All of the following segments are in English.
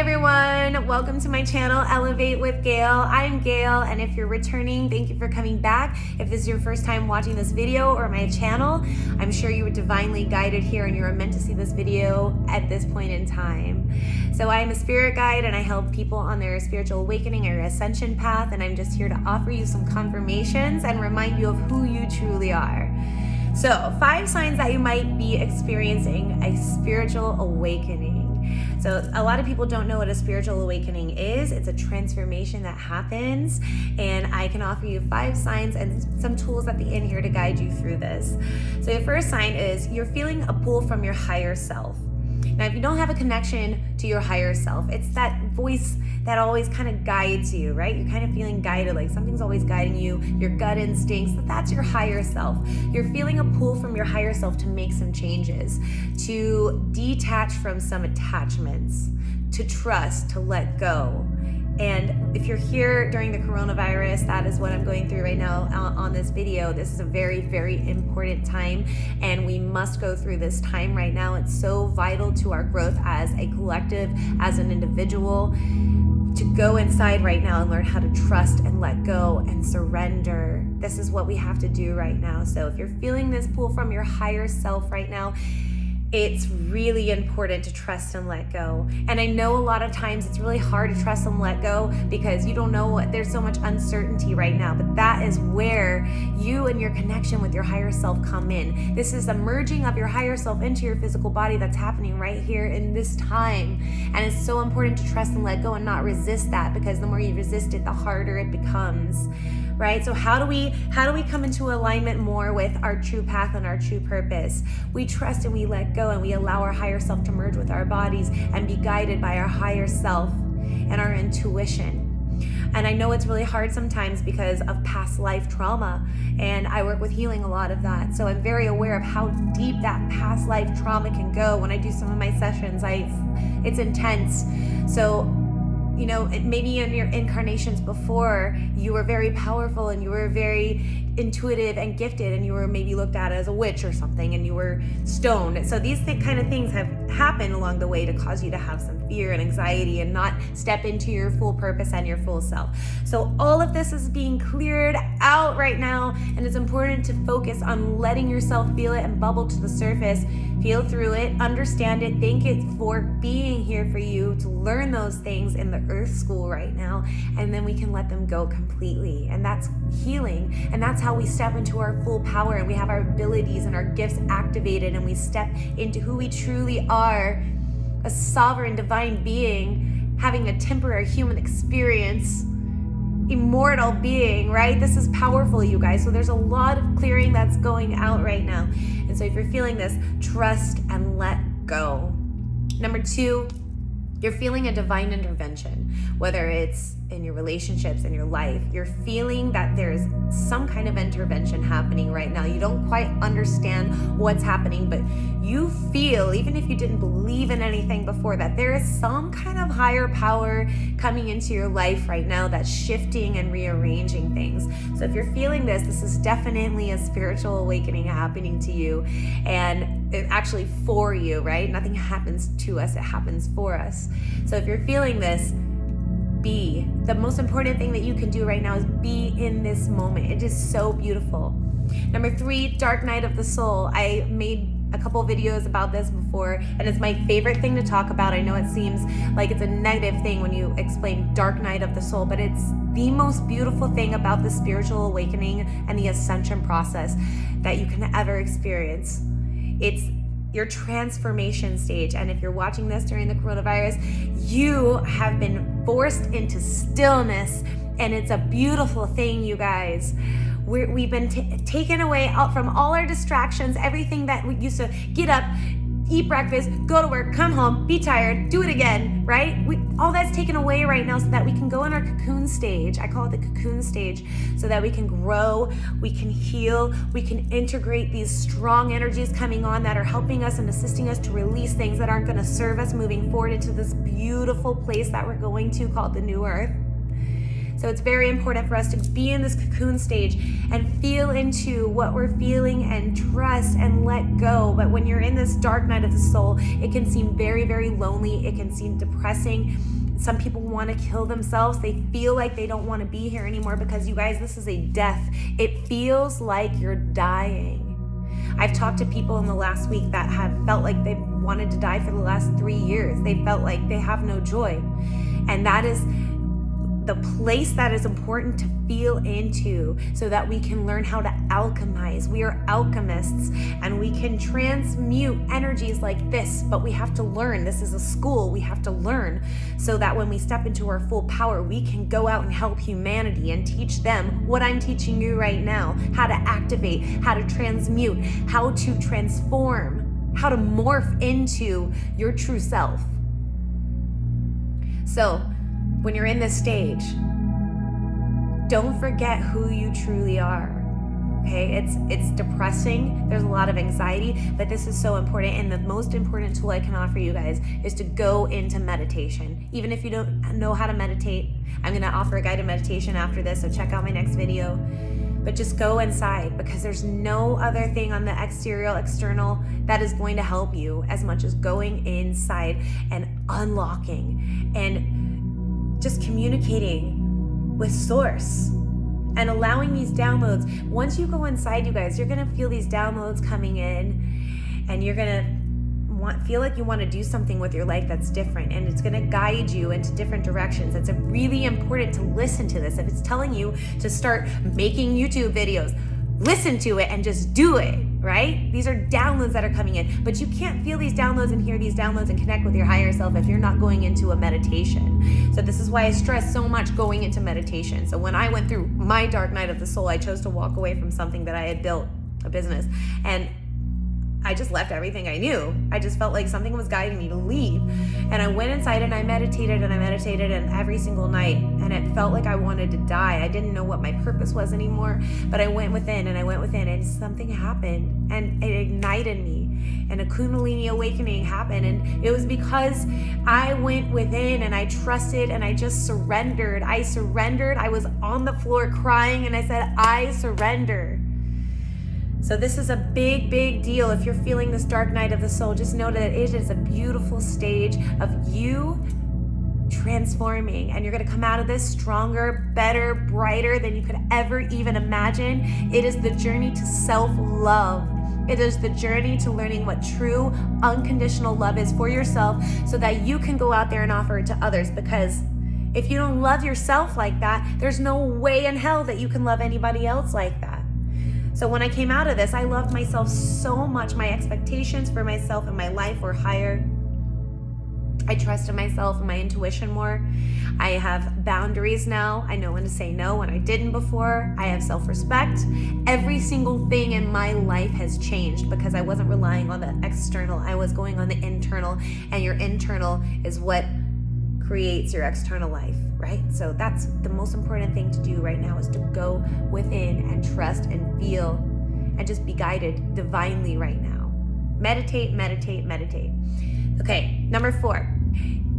everyone, welcome to my channel, Elevate with Gail. I'm Gail, and if you're returning, thank you for coming back. If this is your first time watching this video or my channel, I'm sure you were divinely guided here and you were meant to see this video at this point in time. So I am a spirit guide and I help people on their spiritual awakening or ascension path, and I'm just here to offer you some confirmations and remind you of who you truly are. So 5 signs that you might be experiencing a spiritual awakening. So a lot of people don't know what a spiritual awakening is. It's a transformation that happens, and I can offer you 5 signs and some tools at the end here to guide you through this. So the first sign is you're feeling a pull from your higher self. Now, if you don't have a connection to your higher self, it's that voice that always kind of guides you, right? You're kind of feeling guided, like something's always guiding you, your gut instincts, that's your higher self. You're feeling a pull from your higher self to make some changes, to detach from some attachments, to trust, to let go. And if you're here during the coronavirus, that is what I'm going through right now on this video. This is a very, very important time, and we must go through this time right now. It's so vital to our growth as a collective, as an individual, to go inside right now and learn how to trust and let go and surrender. This is what we have to do right now. So if you're feeling this pull from your higher self right now, it's really important to trust and let go. And I know a lot of times it's really hard to trust and let go because you don't know what, there's so much uncertainty right now, but that is where you and your connection with your higher self come in. This is the merging of your higher self into your physical body that's happening right here in this time. And it's so important to trust and let go and not resist that, because the more you resist it, the harder it becomes. Right? So how do we come into alignment more with our true path and our true purpose? We trust and we let go, and we allow our higher self to merge with our bodies and be guided by our higher self and our intuition. And I know it's really hard sometimes because of past life trauma, and I work with healing a lot of that. So I'm very aware of how deep that past life trauma can go. When I do some of my sessions, it's intense. So you know, maybe in your incarnations before, you were very powerful and you were very intuitive and gifted, and you were maybe looked at as a witch or something, and you were stoned. So these kind of things have happened along the way to cause you to have some fear and anxiety and not step into your full purpose and your full self. So all of this is being cleared out right now, and it's important to focus on letting yourself feel it and bubble to the surface. Feel through it, understand it, thank it for being here for you to learn those things in the earth school right now, and then we can let them go completely. And that's healing, and that's how we step into our full power, and we have our abilities and our gifts activated, and we step into who we truly are, a sovereign divine being having a temporary human experience, immortal being, right? This is powerful, you guys. So there's a lot of clearing that's going out right now. And so if you're feeling this, trust and let go. Number 2, you're feeling a divine intervention, whether it's in your relationships, in your life. You're feeling that there's some kind of intervention happening right now. You don't quite understand what's happening, but you feel, even if you didn't believe in anything before, that there is some kind of higher power coming into your life right now that's shifting and rearranging things. So if you're feeling this, this is definitely a spiritual awakening happening to you, and it actually for you, right? Nothing happens to us, it happens for us. So if you're feeling this, be. The most important thing that you can do right now is be in this moment. It is so beautiful. Number 3, dark night of the soul. I made a couple videos about this before, and it's my favorite thing to talk about. I know it seems like it's a negative thing when you explain dark night of the soul, but it's the most beautiful thing about the spiritual awakening and the ascension process that you can ever experience. It's your transformation stage. And if you're watching this during the coronavirus, you have been forced into stillness, and it's a beautiful thing, you guys. We've been taken away out from all our distractions, everything that we used to get up, eat breakfast, go to work, come home, be tired, do it again, right? All that's taken away right now so that we can go in our cocoon stage. I call it the cocoon stage, so that we can grow, we can heal, we can integrate these strong energies coming on that are helping us and assisting us to release things that aren't going to serve us moving forward into this beautiful place that we're going to called the new earth. So it's very important for us to be in this cocoon stage and feel into what we're feeling and trust and let go. But when you're in this dark night of the soul, it can seem very, very lonely. It can seem depressing. Some people want to kill themselves. They feel like they don't want to be here anymore because, you guys, this is a death. It feels like you're dying. I've talked to people in the last week that have felt like they've wanted to die for the last 3 years. They felt like they have no joy. And that is the place that is important to feel into so that we can learn how to alchemize. We are alchemists and we can transmute energies like this, but we have to learn. This is a school. We have to learn so that when we step into our full power, we can go out and help humanity and teach them what I'm teaching you right now, how to activate, how to transmute, how to transform, how to morph into your true self. So, when you're in this stage, don't forget who you truly are. Okay, it's depressing. There's a lot of anxiety, but this is so important. And the most important tool I can offer you guys is to go into meditation. Even if you don't know how to meditate, I'm going to offer a guided meditation after this, so check out my next video. But just go inside, because there's no other thing on the external that is going to help you as much as going inside and unlocking and just communicating with source and allowing these downloads. Once you go inside, you guys, you're gonna feel these downloads coming in, and you're gonna feel like you want to do something with your life that's different, and it's gonna guide you into different directions. It's really important to listen to this. If it's telling you to start making YouTube videos, listen to it and just do it, right? These are downloads that are coming in, but you can't feel these downloads and hear these downloads and connect with your higher self if you're not going into a meditation. So this is why I stress so much going into meditation. So when I went through my dark night of the soul, I chose to walk away from something that I had built, a business, and I just left everything I knew. I just felt like something was guiding me to leave. And I went inside and I meditated and every single night. And it felt like I wanted to die. I didn't know what my purpose was anymore. But I went within and something happened. And it ignited me. And a Kundalini awakening happened. And it was because I went within and I trusted and I just surrendered. I surrendered. I was on the floor crying and I said, I surrender. So this is a big, big deal. If you're feeling this dark night of the soul, just know that it is a beautiful stage of you transforming, and you're going to come out of this stronger, better, brighter than you could ever even imagine. It is the journey to self-love. It is the journey to learning what true, unconditional love is for yourself so that you can go out there and offer it to others. Because if you don't love yourself like that, there's no way in hell that you can love anybody else like that. So when I came out of this, I loved myself so much. My expectations for myself and my life were higher. I trusted myself and my intuition more. I have boundaries now. I know when to say no when I didn't before. I have self-respect. Every single thing in my life has changed because I wasn't relying on the external. I was going on the internal, and your internal is what creates your external life, right? So that's the most important thing to do right now, is to go within and trust and feel and just be guided divinely right now. Meditate, meditate, meditate. Okay, number 4.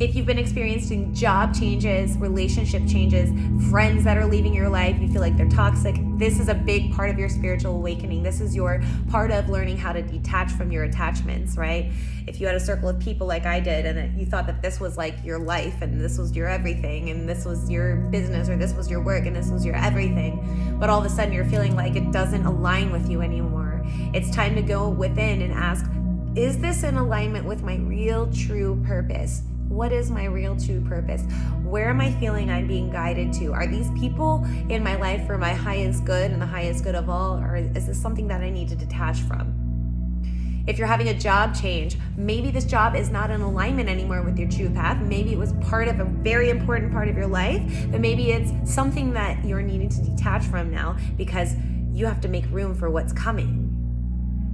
If you've been experiencing job changes, relationship changes, friends that are leaving your life, you feel like they're toxic, this is a big part of your spiritual awakening. This is your part of learning how to detach from your attachments, right? If you had a circle of people like I did, and you thought that this was like your life, and this was your everything, and this was your business, or this was your work, and this was your everything, but all of a sudden you're feeling like it doesn't align with you anymore. It's time to go within and ask, is this in alignment with my real, true purpose? What is my real true purpose? Where am I feeling I'm being guided to? Are these people in my life for my highest good and the highest good of all? Or is this something that I need to detach from? If you're having a job change, maybe this job is not in alignment anymore with your true path. Maybe it was part of a very important part of your life, but maybe it's something that you're needing to detach from now because you have to make room for what's coming.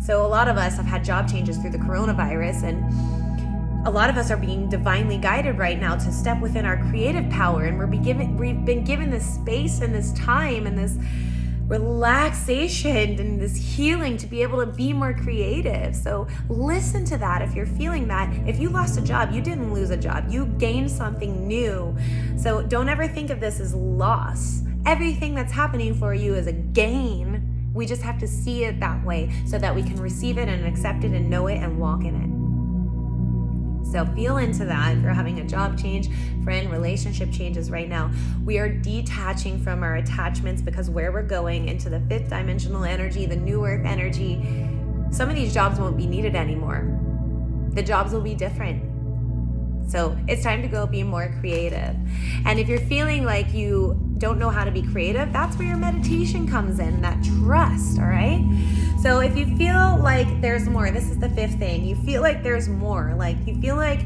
So a lot of us have had job changes through the coronavirus, and a lot of us are being divinely guided right now to step within our creative power, and we've been given this space and this time and this relaxation and this healing to be able to be more creative. So listen to that if you're feeling that. If you lost a job, you didn't lose a job. You gained something new. So don't ever think of this as loss. Everything that's happening for you is a gain. We just have to see it that way so that we can receive it and accept it and know it and walk in it. So feel into that. If you're having a job change, friend, relationship changes right now, we are detaching from our attachments, because where we're going into the fifth dimensional energy, the new earth energy, some of these jobs won't be needed anymore. The jobs will be different. So it's time to go be more creative. And if you're feeling like you don't know how to be creative, that's where your meditation comes in, that trust, all right? So if you feel like there's more, this is the fifth thing, you feel like there's more, like you feel like,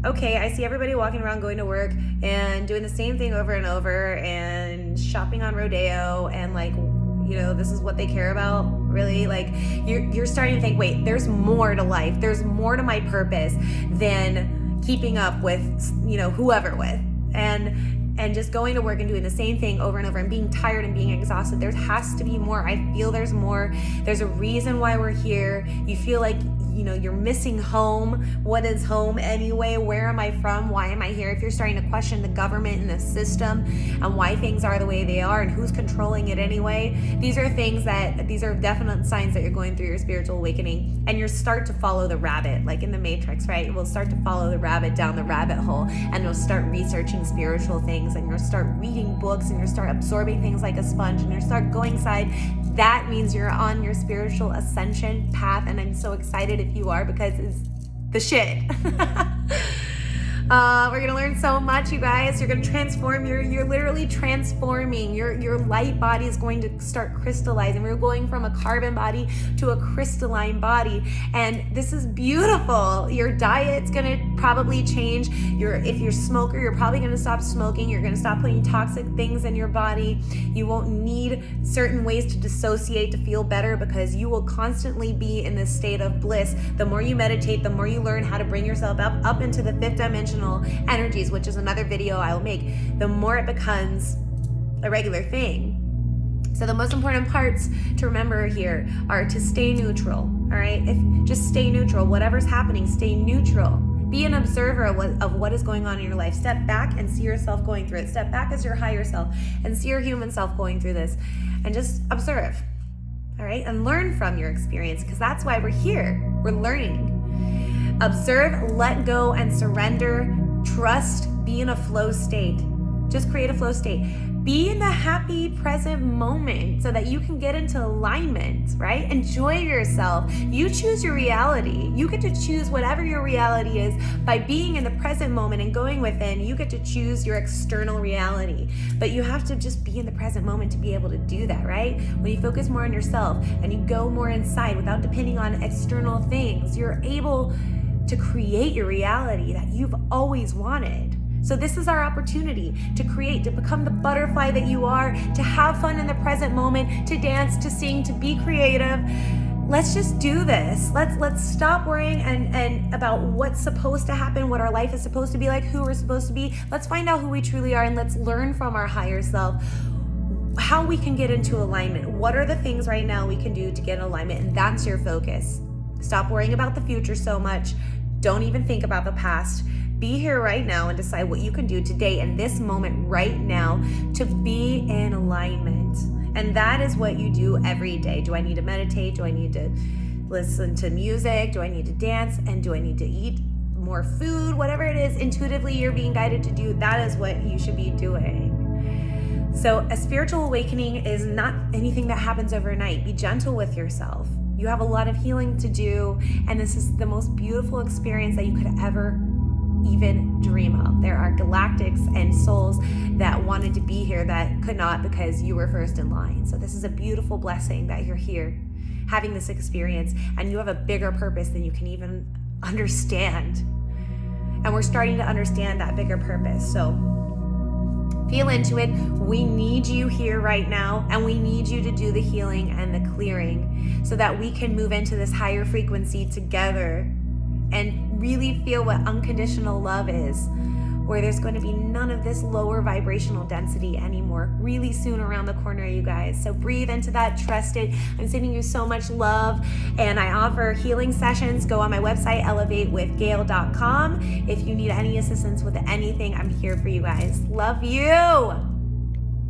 okay, I see everybody walking around going to work and doing the same thing over and over and shopping on Rodeo and like, you know, this is what they care about, really? Like you're starting to think, wait, there's more to life. There's more to my purpose than keeping up with, you know, whoever with. And just going to work and doing the same thing over and over and being tired and being exhausted. There has to be more. I feel there's more. There's a reason why we're here. You feel like, you know, you're missing home. What is home anyway? Where am I from? Why am I here? If you're starting to question the government and the system and why things are the way they are and who's controlling it anyway, these are definite signs that you're going through your spiritual awakening, and you start to follow the rabbit, like in the Matrix, right? We'll start to follow the rabbit down the rabbit hole, and you'll start researching spiritual things, and you'll start reading books, and you'll start absorbing things like a sponge, and you'll start going inside. That means you're on your spiritual ascension path, and I'm so excited if you are, because it's the shit. We're gonna learn so much, you guys. You're gonna transform. You're literally transforming. Your light body is going to start crystallizing. We're going from a carbon body to a crystalline body, and this is beautiful. Your diet's gonna probably change. If you're a smoker, you're probably gonna stop smoking. You're gonna stop putting toxic things in your body. You won't need certain ways to dissociate to feel better, because you will constantly be in this state of bliss. The more you meditate, the more you learn how to bring yourself up into the fifth dimensional energies, which is another video I will make, the more it becomes a regular thing. So the most important parts to remember here are to stay neutral, all right? Just stay neutral. Whatever's happening, stay neutral. Be an observer of what is going on in your life. Step back and see yourself going through it. Step back as your higher self and see your human self going through this, and just observe, all right? And learn from your experience, because that's why we're here. We're learning. Observe, let go, and surrender. Trust, be in a flow state. Just create a flow state. Be in the happy present moment so that you can get into alignment, right? Enjoy yourself. You choose your reality. You get to choose whatever your reality is by being in the present moment and going within. You get to choose your external reality, but you have to just be in the present moment to be able to do that, right? When you focus more on yourself and you go more inside without depending on external things, you're able to create your reality that you've always wanted. So this is our opportunity to create, to become the butterfly that you are, to have fun in the present moment, to dance, to sing, to be creative. Let's just do this. Let's stop worrying and about what's supposed to happen, what our life is supposed to be like, who we're supposed to be. Let's find out who we truly are, and let's learn from our higher self how we can get into alignment. What are the things right now we can do to get in alignment? And that's your focus. Stop worrying about the future so much. Don't even think about the past. Be here right now and decide what you can do today in this moment right now to be in alignment. And that is what you do every day. Do I need to meditate? Do I need to listen to music? Do I need to dance? And do I need to eat more food? Whatever it is intuitively you're being guided to do, that is what you should be doing. So a spiritual awakening is not anything that happens overnight. Be gentle with yourself. You have a lot of healing to do, and this is the most beautiful experience that you could ever even dream of. There are galactics and souls that wanted to be here that could not because you were first in line. So this is a beautiful blessing that you're here having this experience, and you have a bigger purpose than you can even understand. And we're starting to understand that bigger purpose. So feel into it. We need you here right now, and we need you to do the healing and the clearing so that we can move into this higher frequency together and really feel what unconditional love is. where there's going to be none of this lower vibrational density anymore really soon around the corner, you guys. So breathe into that, trust it. I'm sending you so much love, and I offer healing sessions. Go on my website, elevatewithgail.com. If you need any assistance with anything, I'm here for you guys. Love you.